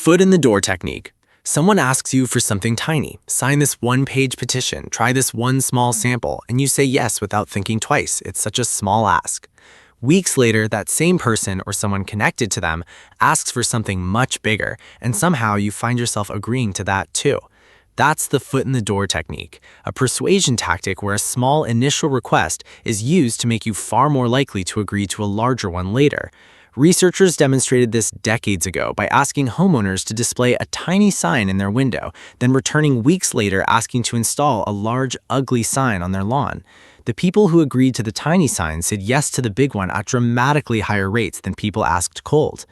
Foot in the door technique. Someone asks you for something tiny. Sign this one-page petition, try this one small sample, and you say yes without thinking twice. It's such a small ask. Weeks later, that same person or someone connected to them asks for something much bigger, and somehow you find yourself agreeing to that too. That's the foot in the door technique, a persuasion tactic where a small initial request is used to make you far more likely to agree to a larger one later. Researchers demonstrated this decades ago by asking homeowners to display a tiny sign in their window, then returning weeks later asking to install a large, ugly sign on their lawn. The people who agreed to the tiny sign said yes to the big one at dramatically higher rates than people asked cold.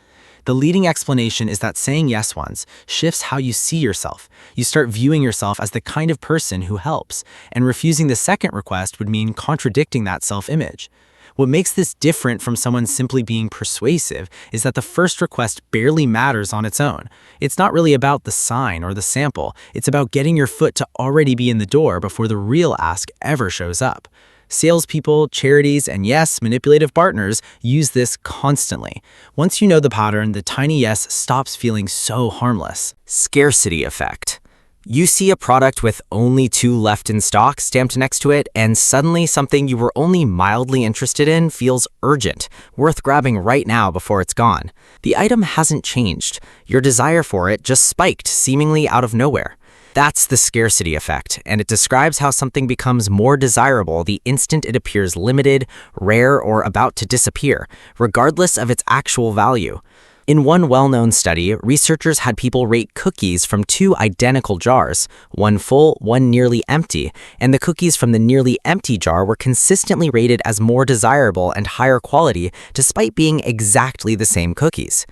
The leading explanation is that saying yes once shifts how you see yourself. You start viewing yourself as the kind of person who helps, and refusing the second request would mean contradicting that self-image. What makes this different from someone simply being persuasive is that the first request barely matters on its own. It's not really about the sign or the sample. It's about getting your foot to already be in the door before the real ask ever shows up. Salespeople, charities, and yes, manipulative partners use this constantly. Once you know the pattern, the tiny yes stops feeling so harmless. Scarcity effect. You see a product with only 2 left in stock stamped next to it, and suddenly something you were only mildly interested in feels urgent, worth grabbing right now before it's gone. The item hasn't changed. Your desire for it just spiked seemingly out of nowhere. That's the scarcity effect, and it describes how something becomes more desirable the instant it appears limited, rare, or about to disappear, regardless of its actual value. In one well-known study, researchers had people rate cookies from 2 identical jars, one full, one nearly empty, and the cookies from the nearly empty jar were consistently rated as more desirable and higher quality despite being exactly the same cookies.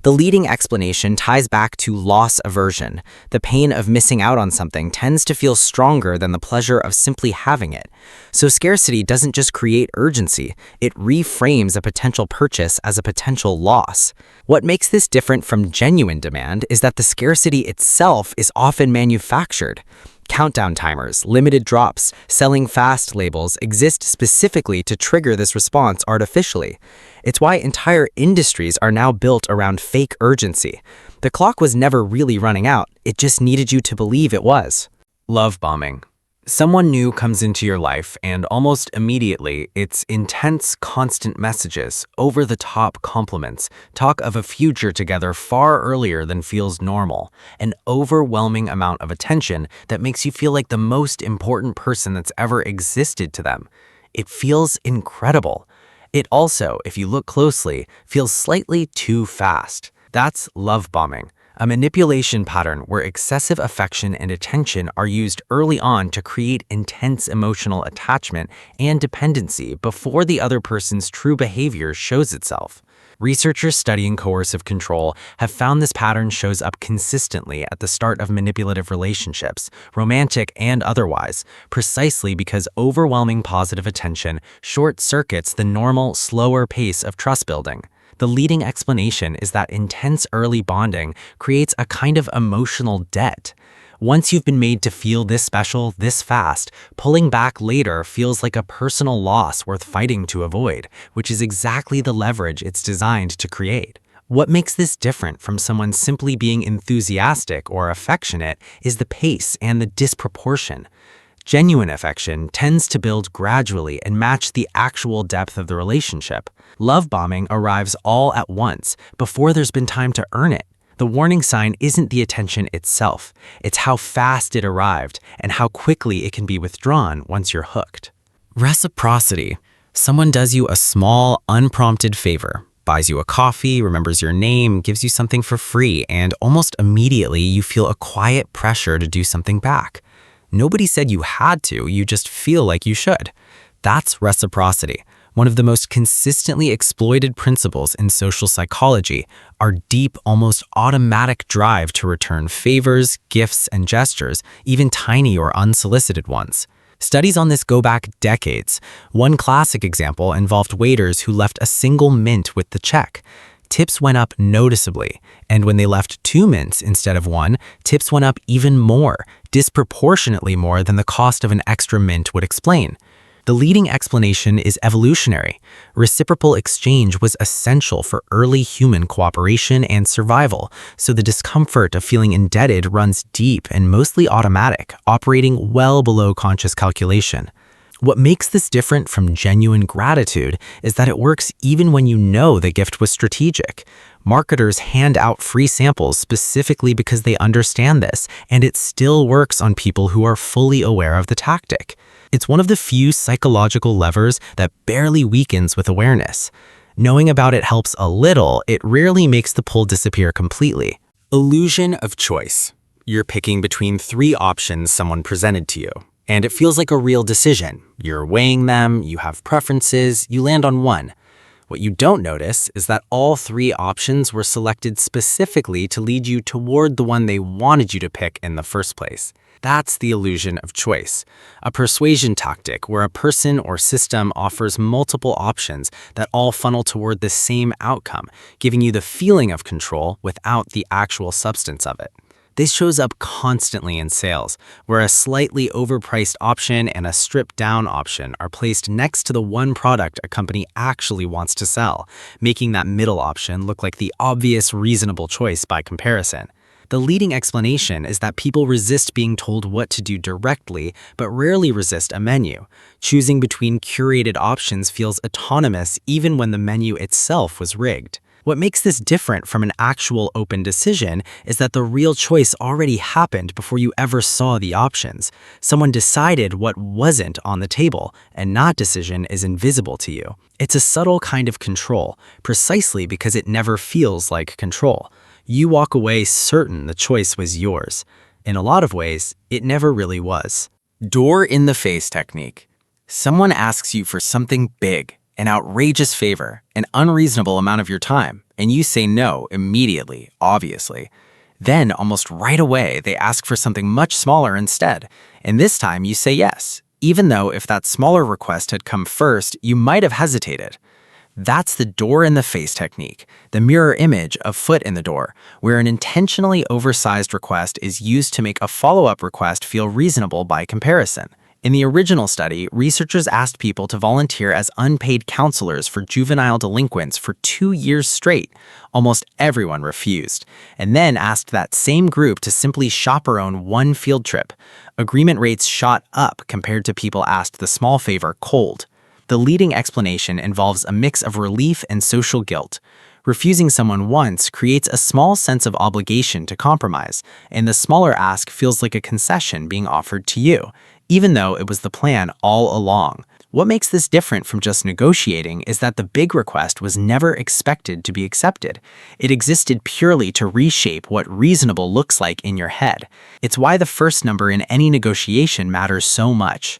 The leading explanation ties back to loss aversion. The pain of missing out on something tends to feel stronger than the pleasure of simply having it. So scarcity doesn't just create urgency, it reframes a potential purchase as a potential loss. What makes this different from genuine demand is that the scarcity itself is often manufactured. Countdown timers, limited drops, selling fast labels exist specifically to trigger this response artificially. It's why entire industries are now built around fake urgency. The clock was never really running out, it just needed you to believe it was. Love bombing. Someone new comes into your life, and almost immediately, it's intense, constant messages, over-the-top compliments, talk of a future together far earlier than feels normal, an overwhelming amount of attention that makes you feel like the most important person that's ever existed to them. It feels incredible. It also, if you look closely, feels slightly too fast. That's love bombing. A manipulation pattern where excessive affection and attention are used early on to create intense emotional attachment and dependency before the other person's true behavior shows itself. Researchers studying coercive control have found this pattern shows up consistently at the start of manipulative relationships, romantic and otherwise, precisely because overwhelming positive attention short-circuits the normal, slower pace of trust building. The leading explanation is that intense early bonding creates a kind of emotional debt. Once you've been made to feel this special, this fast, pulling back later feels like a personal loss worth fighting to avoid, which is exactly the leverage it's designed to create. What makes this different from someone simply being enthusiastic or affectionate is the pace and the disproportion. Genuine affection tends to build gradually and match the actual depth of the relationship. Love bombing arrives all at once, before there's been time to earn it. The warning sign isn't the attention itself, it's how fast it arrived and how quickly it can be withdrawn once you're hooked. Reciprocity. Someone does you a small, unprompted favor, buys you a coffee, remembers your name, gives you something for free, and almost immediately you feel a quiet pressure to do something back. Nobody said you had to, you just feel like you should. That's reciprocity. One of the most consistently exploited principles in social psychology, our deep, almost automatic drive to return favors, gifts, and gestures, even tiny or unsolicited ones. Studies on this go back decades. One classic example involved waiters who left a single mint with the check. Tips went up noticeably, and when they left 2 mints instead of 1, tips went up even more, disproportionately more than the cost of an extra mint would explain. The leading explanation is evolutionary. Reciprocal exchange was essential for early human cooperation and survival, so the discomfort of feeling indebted runs deep and mostly automatic, operating well below conscious calculation. What makes this different from genuine gratitude is that it works even when you know the gift was strategic. Marketers hand out free samples specifically because they understand this, and it still works on people who are fully aware of the tactic. It's one of the few psychological levers that barely weakens with awareness. Knowing about it helps a little, it rarely makes the pull disappear completely. Illusion of choice. You're picking between 3 options someone presented to you, and it feels like a real decision. You're weighing them, you have preferences, you land on one. What you don't notice is that all 3 options were selected specifically to lead you toward the one they wanted you to pick in the first place. That's the illusion of choice, a persuasion tactic where a person or system offers multiple options that all funnel toward the same outcome, giving you the feeling of control without the actual substance of it. This shows up constantly in sales, where a slightly overpriced option and a stripped-down option are placed next to the one product a company actually wants to sell, making that middle option look like the obvious, reasonable choice by comparison. The leading explanation is that people resist being told what to do directly, but rarely resist a menu. Choosing between curated options feels autonomous even when the menu itself was rigged. What makes this different from an actual open decision is that the real choice already happened before you ever saw the options. Someone decided what wasn't on the table, and that decision is invisible to you. It's a subtle kind of control, precisely because it never feels like control. You walk away certain the choice was yours. In a lot of ways, it never really was. Door in the face technique. Someone asks you for something big, an outrageous favor, an unreasonable amount of your time, and you say no immediately, obviously. Then, almost right away, they ask for something much smaller instead, and this time you say yes, even though if that smaller request had come first, you might have hesitated. That's the door in the face technique, the mirror image of foot in the door, where an intentionally oversized request is used to make a follow-up request feel reasonable by comparison. In the original study, researchers asked people to volunteer as unpaid counselors for juvenile delinquents for 2 years straight. Almost everyone refused, and then asked that same group to simply chaperone one field trip. Agreement rates shot up compared to people asked the small favor cold. The leading explanation involves a mix of relief and social guilt. Refusing someone once creates a small sense of obligation to compromise, and the smaller ask feels like a concession being offered to you, even though it was the plan all along. What makes this different from just negotiating is that the big request was never expected to be accepted. It existed purely to reshape what reasonable looks like in your head. It's why the first number in any negotiation matters so much.